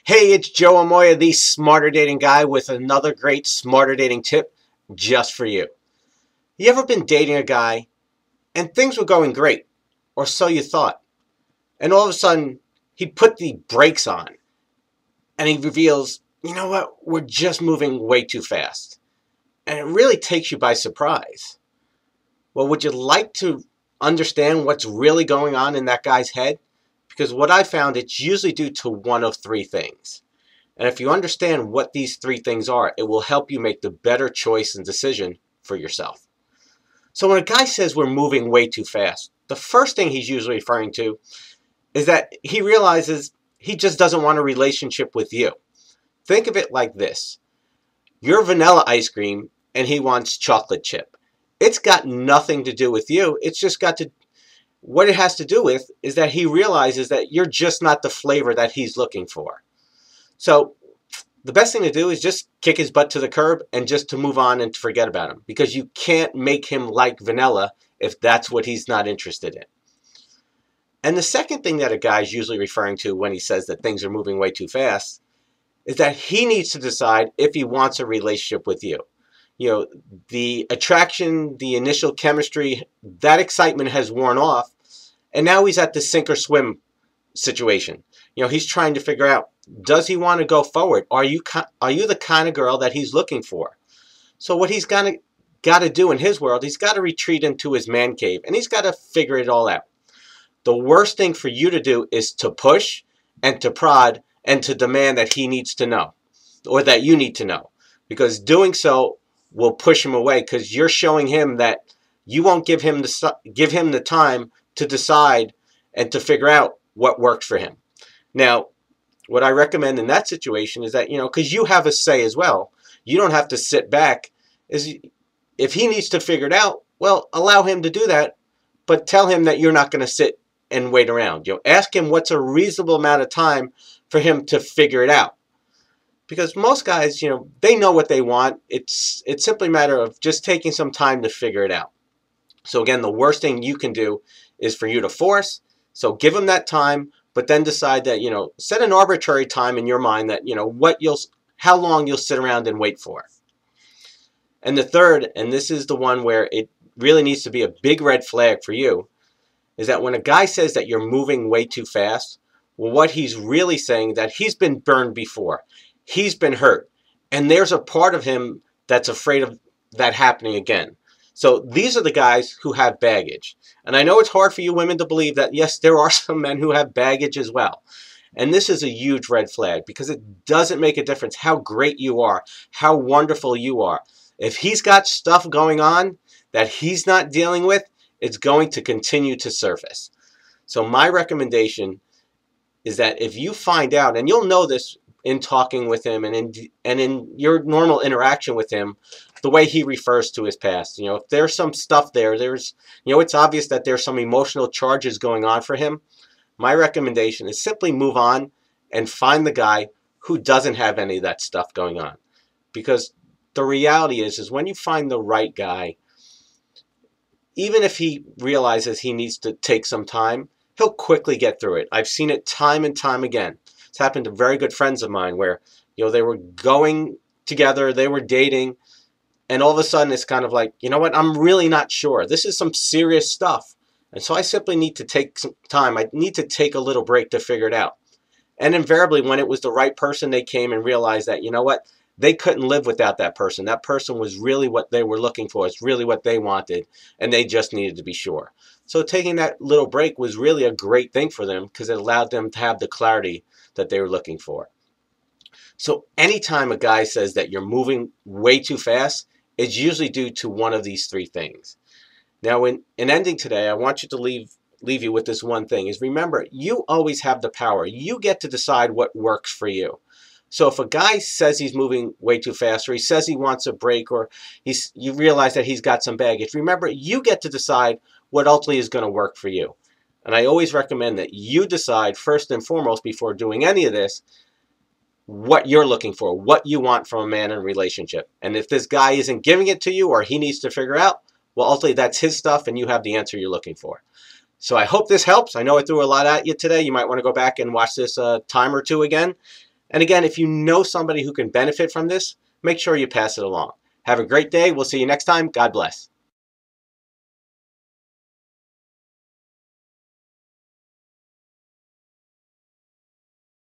Hey, it's Joe Amoia, the Smarter Dating Guy, with another great Smarter Dating tip just for you. You ever been dating a guy and things were going great, or so you thought, and all of a sudden he put the brakes on and he reveals, you know what, we're just moving way too fast. And it really takes you by surprise. Well, would you like to understand what's really going on in that guy's head? Because what I found, it's usually due to one of three things. And if you understand what these three things are, it will help you make the better choice and decision for yourself. So when a guy says we're moving way too fast, the first thing he's usually referring to is that he realizes he just doesn't want a relationship with you. Think of it like this. You're vanilla ice cream and he wants chocolate chip. It's got nothing to do with you. It's just got to, what it has to do with is that he realizes that you're just not the flavor that he's looking for. So the best thing to do is just kick his butt to the curb and just to move on and to forget about him, because you can't make him like vanilla if that's what he's not interested in. And the second thing that a guy's usually referring to when he says that things are moving way too fast is that he needs to decide if he wants a relationship with you. You know, the attraction, the initial chemistry, that excitement has worn off, and now he's at the sink or swim situation. You know, he's trying to figure out, does he want to go forward? Are you the kind of girl that he's looking for? So what he's got to do in his world, he's got to retreat into his man cave, and he's got to figure it all out. The worst thing for you to do is to push and to prod and to demand that he needs to know, or that you need to know, because doing so will push him away, because you're showing him that you won't give him the time to decide and to figure out what works for him. Now, what I recommend in that situation is that, because you have a say as well, you don't have to sit back. If he needs to figure it out, well, allow him to do that, but tell him that you're not going to sit and wait around. Ask him what's a reasonable amount of time for him to figure it out. Because most guys, they know what they want. It's simply a matter of just taking some time to figure it out. So again, the worst thing you can do is for you to force. So give him that time, but then decide that, set an arbitrary time in your mind that, how long you'll sit around and wait for. And the third, and this is the one where it really needs to be a big red flag for you, is that when a guy says that you're moving way too fast, well, what he's really saying that he's been burned before. He's been hurt. And there's a part of him that's afraid of that happening again. So these are the guys who have baggage. And I know it's hard for you women to believe that, yes, there are some men who have baggage as well. And this is a huge red flag, because it doesn't make a difference how great you are, how wonderful you are. If he's got stuff going on that he's not dealing with, it's going to continue to surface. So my recommendation is that if you find out, and you'll know this in talking with him and in your normal interaction with him, the way he refers to his past. If there's some stuff there, it's obvious that there's some emotional charges going on for him. My recommendation is simply move on and find the guy who doesn't have any of that stuff going on. Because the reality is when you find the right guy, even if he realizes he needs to take some time, he'll quickly get through it. I've seen it time and time again. It's happened to very good friends of mine where, they were going together, they were dating, and all of a sudden it's kind of like, you know what, I'm really not sure. This is some serious stuff. And so I simply need to take some time. I need to take a little break to figure it out. And invariably, when it was the right person, they came and realized that, you know what, they couldn't live without that person. That person was really what they were looking for. It's really what they wanted, and they just needed to be sure. So taking that little break was really a great thing for them, because it allowed them to have the clarity that they were looking for. So anytime a guy says that you're moving way too fast, it's usually due to one of these three things. Now, in ending today, I want you to leave you with this one thing, is remember, you always have the power. You get to decide what works for you. So if a guy says he's moving way too fast, or he says he wants a break, or you realize that he's got some baggage, remember, you get to decide what ultimately is going to work for you. And I always recommend that you decide first and foremost, before doing any of this, what you're looking for, what you want from a man in a relationship. And if this guy isn't giving it to you, or he needs to figure out, well, ultimately that's his stuff and you have the answer you're looking for. So I hope this helps. I know I threw a lot at you today. You might want to go back and watch this time or two again. And again, if you know somebody who can benefit from this, make sure you pass it along. Have a great day. We'll see you next time. God bless.